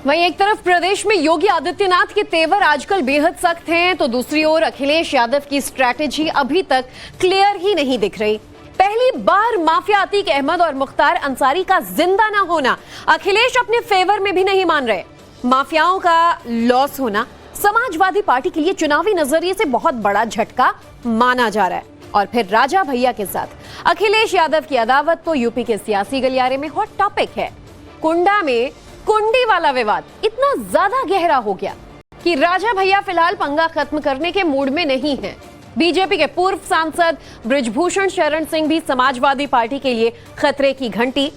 वहीं एक तरफ प्रदेश में योगी आदित्यनाथ के तेवर आजकल बेहद सख्त हैं, तो दूसरी ओर अखिलेश यादव की स्ट्रैटेजी अभी तक क्लियर ही नहीं दिख रही। पहली बार माफिया अतीक अहमद और मुख्तार अंसारी का जिंदा ना होना अखिलेश अपने फेवर में भी नहीं मान रहे। माफियाओं का लॉस होना समाजवादी पार्टी के लिए चुनावी नजरिए से बहुत बड़ा झटका माना जा रहा है। और फिर राजा भैया के साथ अखिलेश यादव की अदावत तो यूपी के सियासी गलियारे में हॉट टॉपिक है। कुंडा में कुंडी वाला विवाद इतना ज्यादा गहरा हो गया कि राजा भैया फिलहाल पंगा खत्म करने के मूड में नहीं हैं। बीजेपी के पूर्व सांसद बृजभूषण शरण सिंह भी समाजवादी पार्टी के लिए खतरे की घंटी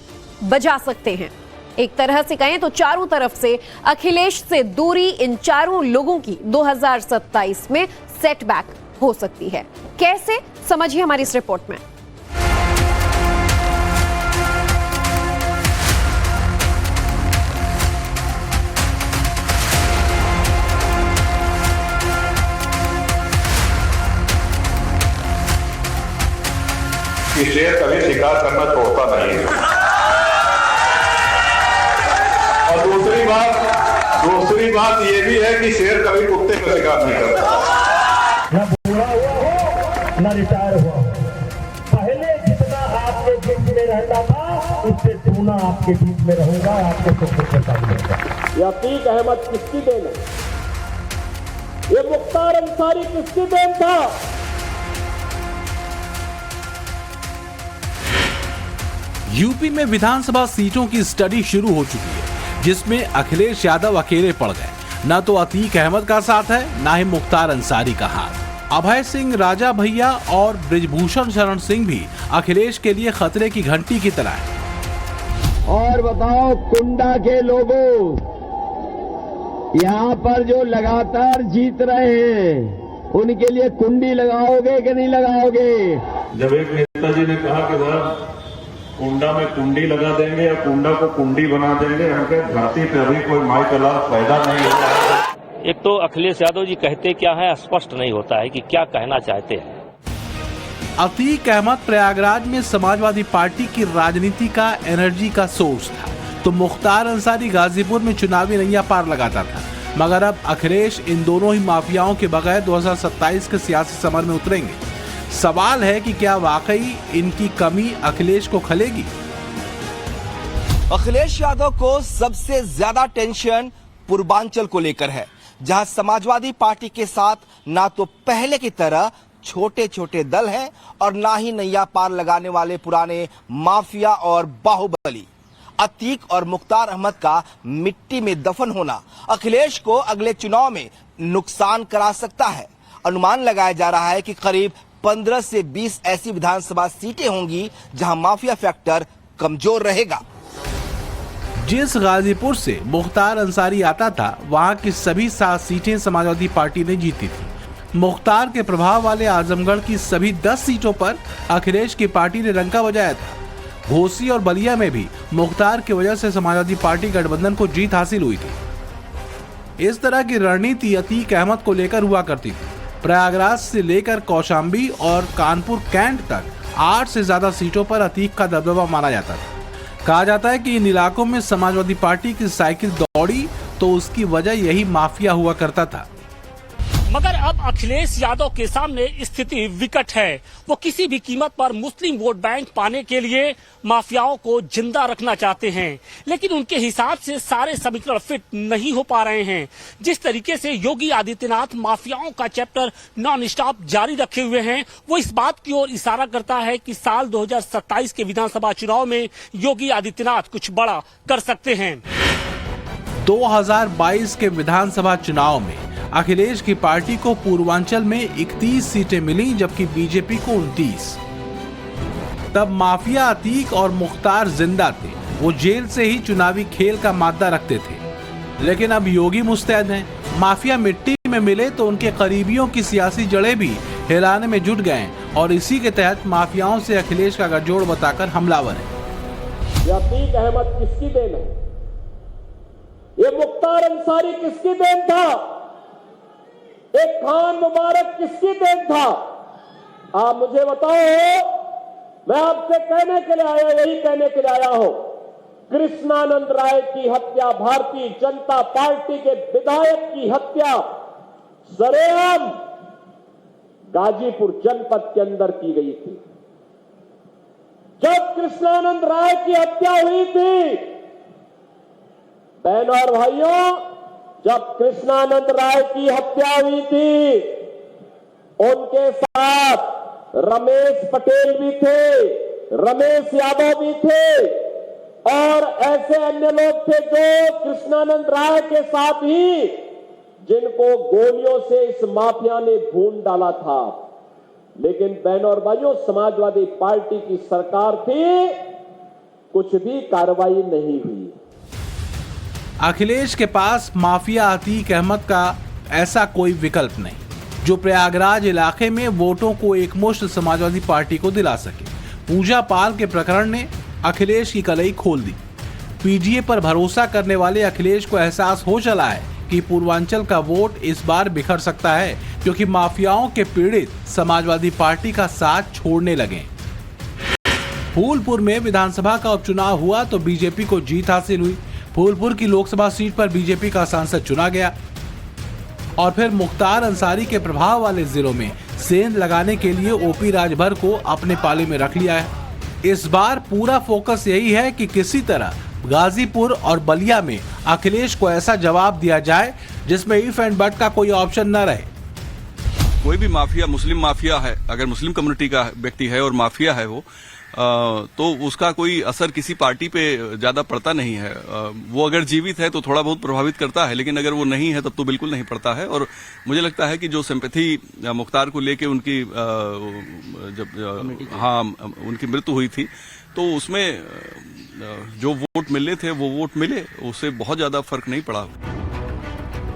बजा सकते हैं। एक तरह से कहें तो चारों तरफ से अखिलेश से दूरी इन चारों लोगों की 2027 में सेटबैक हो सकती है। कैसे, समझिए हमारी इस रिपोर्ट में। शेर कभी शिकार करना छोड़ता नहीं है। और दूसरी बात ये भी है कि शेर कभी कुत्ते का शिकार नहीं करता। न बूढ़ा हुआ हो न रिटायर हुआ हो, पहले जितना आपके बीच में रहता था उससे चूना आपके बीच में रहूंगा, आपको कुछ पता नहीं होगा। ये अतीक अहमद किसकी देन है? ये मुख्तार अंसारी किसकी देन था? यूपी में विधानसभा सीटों की स्टडी शुरू हो चुकी है, जिसमें अखिलेश यादव अकेले पड़ गए। न तो अतीक अहमद का साथ है, न ही मुख्तार अंसारी का हाथ। अभय सिंह, राजा भैया और बृजभूषण शरण सिंह भी अखिलेश के लिए खतरे की घंटी की तरह है। और बताओ कुंडा के लोगों, यहाँ पर जो लगातार जीत रहे हैं उनके लिए कुंडी लगाओगे कि नहीं लगाओगे? जब एक नेताजी ने कहा कि साहब कुंडा में कुंडी लगा देंगे या कुंडा को कुंडी बना देंगे, हमके धरती पे अभी कोई माई का लाल पैदा नहीं हो रहा है। एक तो अखिलेश यादव जी कहते क्या है, स्पष्ट नहीं होता है कि क्या कहना चाहते हैं। अतीक अहमद प्रयागराज में समाजवादी पार्टी की राजनीति का एनर्जी का सोर्स था, तो मुख्तार अंसारी गाजीपुर में चुनावी नैया पार लगाता था। मगर अब अखिलेश इन दोनों ही माफियाओं के बगैर 2027 के सियासी समर में उतरेंगे। सवाल है कि क्या वाकई इनकी कमी अखिलेश को खलेगी? अखिलेश यादव को सबसे ज्यादा टेंशन पूर्वांचल को लेकर है, जहां समाजवादी पार्टी के साथ ना तो पहले की तरह छोटे छोटे दल हैं और ना ही नैया पार लगाने वाले पुराने माफिया और बाहुबली। अतीक और मुख्तार अहमद का मिट्टी में दफन होना अखिलेश को अगले चुनाव में नुकसान करा सकता है। अनुमान लगाया जा रहा है कि करीब 15 से 20 ऐसी विधानसभा सीटें होंगी जहां माफिया फैक्टर कमजोर रहेगा। जिस गाजीपुर से मुख्तार अंसारी आता था, वहां की सभी 7 सीटें समाजवादी पार्टी ने जीती थी। मुख्तार के प्रभाव वाले आजमगढ़ की सभी 10 सीटों पर अखिलेश की पार्टी ने डंका बजाया था। घोसी और बलिया में भी मुख्तार की वजह से समाजवादी पार्टी गठबंधन को जीत हासिल हुई थी। इस तरह की रणनीति अतीक अहमद को लेकर हुआ करती थी। प्रयागराज से लेकर कौशाम्बी और कानपुर कैंट तक 8 से ज्यादा सीटों पर अतीक का दबदबा माना जाता था। कहा जाता है कि इन इलाकों में समाजवादी पार्टी की साइकिल दौड़ी तो उसकी वजह यही माफिया हुआ करता था। मगर अब अखिलेश यादव के सामने स्थिति विकट है। वो किसी भी कीमत पर मुस्लिम वोट बैंक पाने के लिए माफियाओं को जिंदा रखना चाहते हैं, लेकिन उनके हिसाब से सारे समीकरण फिट नहीं हो पा रहे हैं। जिस तरीके से योगी आदित्यनाथ माफियाओं का चैप्टर नॉन स्टॉप जारी रखे हुए हैं, वो इस बात की ओर इशारा करता है कि साल 2027 के विधानसभा चुनाव में योगी आदित्यनाथ कुछ बड़ा कर सकते हैं। 2022 के विधानसभा चुनाव में अखिलेश की पार्टी को पूर्वांचल में 31 सीटें मिली, जबकि बीजेपी को 29। तब माफिया अतीक और मुख्तार जिंदा थे, वो जेल से ही चुनावी खेल का मादा रखते थे। लेकिन अब योगी मुस्तैद हैं। माफिया मिट्टी में मिले तो उनके करीबियों की सियासी जड़ें भी हिलाने में जुट गए और इसी के तहत माफियाओं से अखिलेश का गठजोड़ बताकर हमलावर है। अतीक अहमद किसकी देन है? ये मुख्तार अंसारी किसकी देन था? एक खान मुबारक किसकी देन था? आप मुझे बताओ। मैं आपसे कहने के लिए आया, यही कहने के लिए आया हूं कृष्णानंद राय की हत्या, भारतीय जनता पार्टी के विधायक की हत्या सरेआम गाजीपुर जनपद के अंदर की गई थी। जब कृष्णानंद राय की हत्या हुई थी, बहनों और भाइयों, जब कृष्णानंद राय की हत्या हुई थी, उनके साथ रमेश पटेल भी थे, रमेश यादव भी थे और ऐसे अन्य लोग थे जो कृष्णानंद राय के साथ ही जिनको गोलियों से इस माफिया ने भून डाला था। लेकिन बहनों और भाइयों, समाजवादी पार्टी की सरकार थी, कुछ भी कार्रवाई नहीं हुई। अखिलेश के पास माफिया अतीक अहमद का ऐसा कोई विकल्प नहीं जो प्रयागराज इलाके में वोटों को एकमुश्त समाजवादी पार्टी को दिला सके। पूजा पाल के प्रकरण ने अखिलेश की कलई खोल दी। पीडीए पर भरोसा करने वाले अखिलेश को एहसास हो चला है कि पूर्वांचल का वोट इस बार बिखर सकता है, क्योंकि माफियाओं के पीड़ित समाजवादी पार्टी का साथ छोड़ने लगे। फूलपुर में विधानसभा का उपचुनाव हुआ तो बीजेपी को जीत हासिल हुई। फूलपुर की लोकसभा सीट पर बीजेपी का सांसद चुना गया और फिर मुख्तार अंसारी के प्रभाव वाले जिलों में सेंध लगाने के लिए ओपी राजभर को अपने पाले में रख लिया है। इस बार पूरा फोकस यही है कि किसी तरह गाजीपुर और बलिया में अखिलेश को ऐसा जवाब दिया जाए जिसमें इफ एंड बट का कोई ऑप्शन न रहे। कोई भी माफिया, मुस्लिम माफिया है, अगर मुस्लिम कम्युनिटी का व्यक्ति है और माफिया है वो, तो उसका कोई असर किसी पार्टी पे ज्यादा पड़ता नहीं है। वो अगर जीवित है तो थोड़ा बहुत प्रभावित करता है, लेकिन अगर वो नहीं है तब तो बिल्कुल नहीं पड़ता है। और मुझे लगता है कि जो सिंपैथी मुख्तार को लेके उनकी उनकी मृत्यु हुई थी, तो उसमें जो वोट मिले थे वो वोट मिले, उससे बहुत ज्यादा फर्क नहीं पड़ा।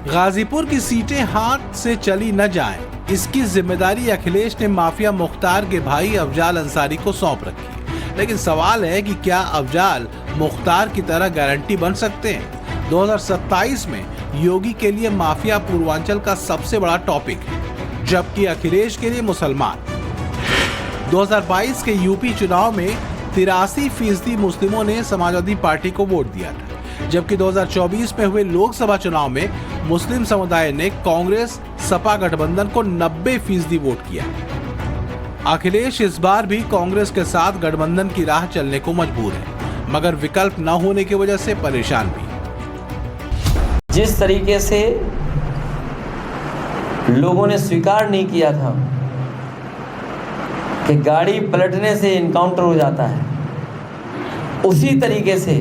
गाजीपुर की सीटें हाथ से चली न जाएं, इसकी जिम्मेदारी अखिलेश ने माफिया मुख्तार के भाई अफजाल अंसारी को सौंप रखी। लेकिन सवाल है कि क्या अफजाल मुख्तार की तरह गारंटी बन सकते हैं? 2027 में योगी के लिए माफिया पूर्वांचल का सबसे बड़ा टॉपिक है, जबकि अखिलेश के लिए मुसलमान। 2022 के यूपी चुनाव में 83% मुस्लिमों ने समाजवादी पार्टी को वोट दिया था, जबकि 2024 में हुए लोकसभा चुनाव में मुस्लिम समुदाय ने कांग्रेस सपा गठबंधन को 90% वोट किया। अखिलेश इस बार भी कांग्रेस के साथ गठबंधन की राह चलने को मजबूर है, मगर विकल्प न होने की वजह से परेशान भी। जिस तरीके से लोगों ने स्वीकार नहीं किया था कि गाड़ी पलटने से इनकाउंटर हो जाता है, उसी तरीके से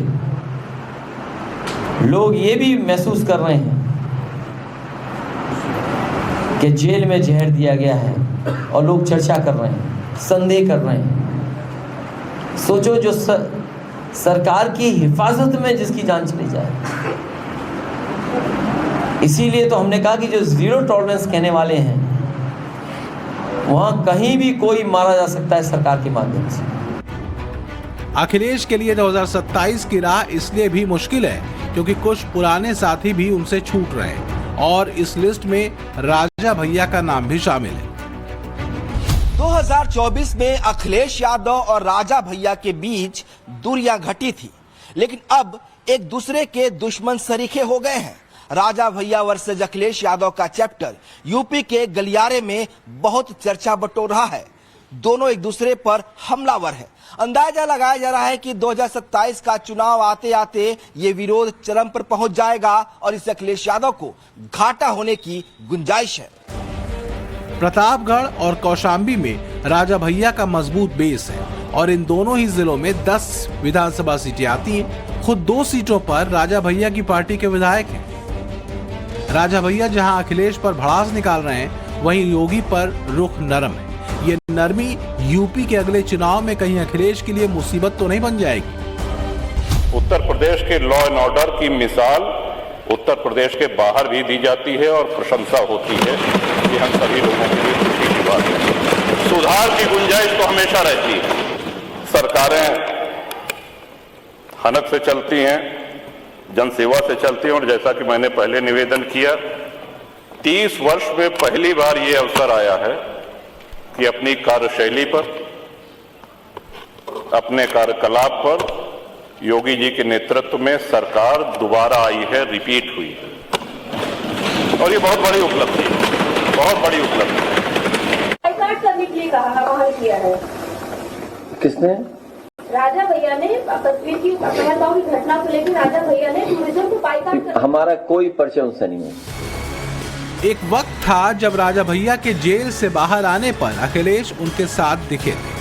लोग ये भी महसूस कर रहे हैं कि जेल में जहर दिया गया है और लोग चर्चा कर रहे हैं, संदेह कर रहे हैं। सोचो, जो सरकार की हिफाजत में जिसकी जान चली जाए। इसीलिए तो हमने कहा कि जो जीरो टॉलरेंस कहने वाले हैं, वहां कहीं भी कोई मारा जा सकता है सरकार के माध्यम से। अखिलेश के लिए 2027 की राह इसलिए भी मुश्किल है क्योंकि कुछ पुराने साथी भी उनसे छूट रहे हैं और इस लिस्ट में राजा भैया का नाम भी शामिल है। 2024 में अखिलेश यादव और राजा भैया के बीच दूरियां घटी थी, लेकिन अब एक दूसरे के दुश्मन सरीखे हो गए हैं। राजा भैया वर्सेज अखिलेश यादव का चैप्टर यूपी के गलियारे में बहुत चर्चा बटोर रहा है। दोनों एक दूसरे पर हमलावर है। अंदाजा लगाया जा रहा है कि 2027 का चुनाव आते आते ये विरोध चरम पर पहुंच जाएगा और इससे अखिलेश यादव को घाटा होने की गुंजाइश है। प्रतापगढ़ और कौशाम्बी में राजा भैया का मजबूत बेस है और इन दोनों ही जिलों में 10 विधानसभा सीटें आती हैं। खुद 2 सीटों पर राजा भैया की पार्टी के विधायक हैं। राजा भैया जहां अखिलेश पर भड़ास निकाल रहे हैं, वहीं योगी पर रुख नरम है। ये नरमी यूपी के अगले चुनाव में कहीं अखिलेश के लिए मुसीबत तो नहीं बन जाएगी। उत्तर प्रदेश के लॉ एंड ऑर्डर की मिसाल उत्तर प्रदेश के बाहर भी दी जाती है और प्रशंसा होती है। ये हम सभी लोगों के लिए खुशी की बात है। सुधार की गुंजाइश तो हमेशा रहती है। सरकारें हनक से चलती हैं, जनसेवा से चलती हैं और जैसा कि मैंने पहले निवेदन किया, 30 वर्ष में पहली बार ये अवसर आया है कि अपनी कार्यशैली पर, अपने कार्यकलाप पर योगी जी के नेतृत्व में सरकार दोबारा आई है, रिपीट हुई है, और ये बहुत बड़ी उपलब्धि है, बहुत बड़ी उपलब्धि है। बाइकाट करने के लिए कहा किया है किसने? राजा भैया ने कश्मीर की पहलगाम की घटना को लेकर राजा भैया ने टूरिज्म को बाइकाट कर। हमारा कोई परिचय उनसे नहीं है। एक वक्त था जब राजा भैया के जेल से बाहर आने पर अखिलेश उनके साथ दिखे थे।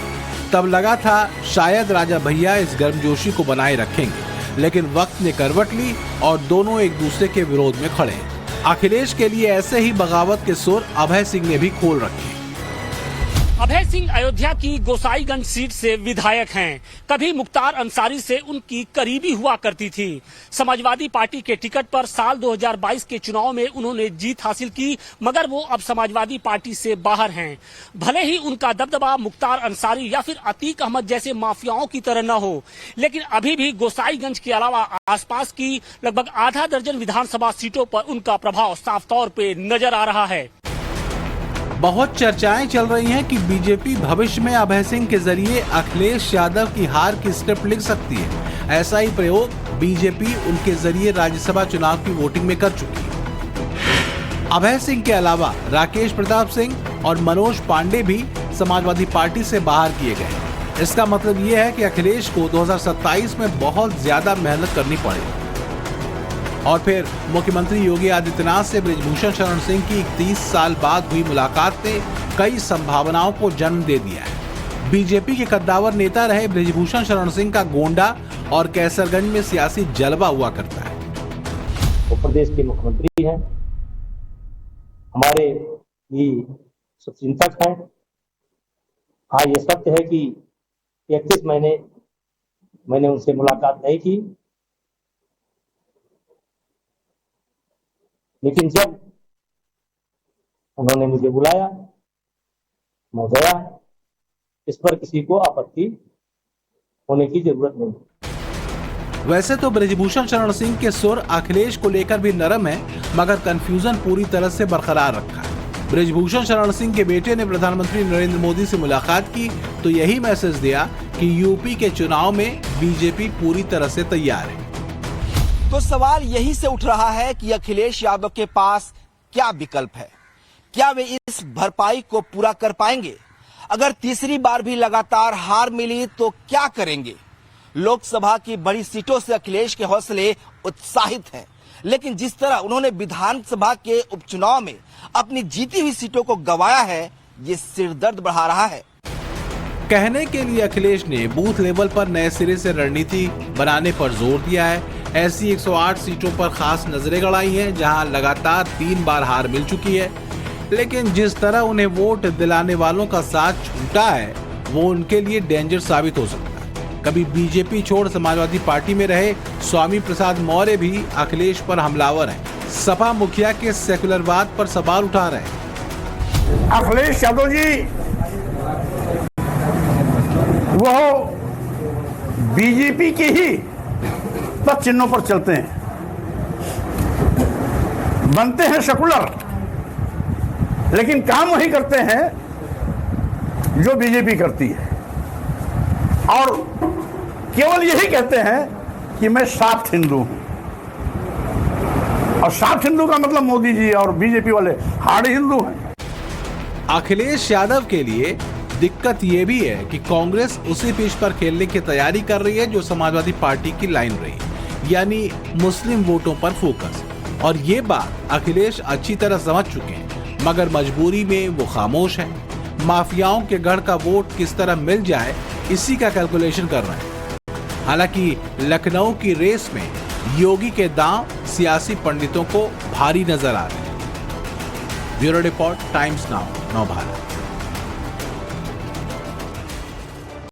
तब लगा था शायद राजा भैया इस गर्मजोशी को बनाए रखेंगे, लेकिन वक्त ने करवट ली और दोनों एक दूसरे के विरोध में खड़े हैं। अखिलेश के लिए ऐसे ही बगावत के सुर अभय सिंह ने भी खोल रखे। अभय सिंह अयोध्या की गोसाईगंज सीट से विधायक हैं। कभी मुख्तार अंसारी से उनकी करीबी हुआ करती थी। समाजवादी पार्टी के टिकट पर साल 2022 के चुनाव में उन्होंने जीत हासिल की, मगर वो अब समाजवादी पार्टी से बाहर हैं। भले ही उनका दबदबा मुख्तार अंसारी या फिर अतीक अहमद जैसे माफियाओं की तरह न हो, लेकिन अभी भी गोसाईगंज के अलावा आसपास की लगभग आधा दर्जन विधानसभा सीटों पर उनका प्रभाव साफ तौर पे नजर आ रहा है। बहुत चर्चाएं चल रही हैं कि बीजेपी भविष्य में अभय सिंह के जरिए अखिलेश यादव की हार की स्क्रिप्ट लिख सकती है। ऐसा ही प्रयोग बीजेपी उनके जरिए राज्यसभा चुनाव की वोटिंग में कर चुकी है। अभय सिंह के अलावा राकेश प्रताप सिंह और मनोज पांडे भी समाजवादी पार्टी से बाहर किए गए। इसका मतलब ये है कि अखिलेश को 2027 में बहुत ज्यादा मेहनत करनी पड़ेगी। और फिर मुख्यमंत्री योगी आदित्यनाथ से बृजभूषण शरण सिंह की 30 साल बाद हुई मुलाकात ने कई संभावनाओं को जन्म दे दिया है। बीजेपी के कद्दावर नेता रहे बृजभूषण शरण सिंह का गोंडा और कैसरगंज में सियासी जलवा हुआ करता है। वो प्रदेश के मुख्यमंत्री हैं, हमारे भी शुभचिंतक हैं। हाँ, ये सत्य है कि 31 महीने मैंने उनसे मुलाकात नहीं की, लेकिन जब उन्होंने मुझे बुलाया मैं गया। इस पर किसी को आपत्ति होने की जरूरत नहीं। वैसे तो बृजभूषण शरण सिंह के सुर अखिलेश को लेकर भी नरम है, मगर कंफ्यूजन पूरी तरह से बरकरार रखा है। बृजभूषण शरण सिंह के बेटे ने प्रधानमंत्री नरेंद्र मोदी से मुलाकात की तो यही मैसेज दिया कि यूपी के चुनाव में बीजेपी पूरी तरह से तैयार है। तो सवाल यही से उठ रहा है कि अखिलेश यादव के पास क्या विकल्प है? क्या वे इस भरपाई को पूरा कर पाएंगे? अगर तीसरी बार भी लगातार हार मिली तो क्या करेंगे? लोकसभा की बड़ी सीटों से अखिलेश के हौसले उत्साहित हैं, लेकिन जिस तरह उन्होंने विधानसभा के उपचुनाव में अपनी जीती हुई सीटों को गंवाया है, ये सिरदर्द बढ़ा रहा है। कहने के लिए अखिलेश ने बूथ लेवल पर नए सिरे से रणनीति बनाने पर जोर दिया है। ऐसी 108 सीटों पर खास नजरें गड़ाई हैं, जहां लगातार 3 बार हार मिल चुकी है। लेकिन जिस तरह उन्हें वोट दिलाने वालों का साथ छूटा है, वो उनके लिए डेंजर साबित हो सकता है। कभी बीजेपी छोड़ समाजवादी पार्टी में रहे स्वामी प्रसाद मौर्य भी अखिलेश पर हमलावर हैं। सपा मुखिया के सेकुलरवाद पर सवाल उठा रहे हैं। अखिलेश यादव जी वो बीजेपी की ही पद चिन्हों पर चलते हैं, बनते हैं सेकुलर, लेकिन काम वही करते हैं जो बीजेपी करती है, और केवल यही कहते हैं कि मैं साफ हिंदू हूं। और साफ हिंदू का मतलब मोदी जी और बीजेपी वाले हार्ड हिंदू हैं। अखिलेश यादव के लिए दिक्कत ये भी है कि कांग्रेस उसी पिच पर खेलने की तैयारी कर रही है जो समाजवादी पार्टी की लाइन रही, यानी मुस्लिम वोटों पर फोकस। और ये बात अखिलेश अच्छी तरह समझ चुके हैं, मगर मजबूरी में वो खामोश हैं। माफियाओं के गढ़ का वोट किस तरह मिल जाए, इसी का कैलकुलेशन कर रहे हैं। हालांकि लखनऊ की रेस में योगी के दांव सियासी पंडितों को भारी नजर आ रहे हैं। ब्यूरो रिपोर्ट, टाइम्स नाउ, नव भारत।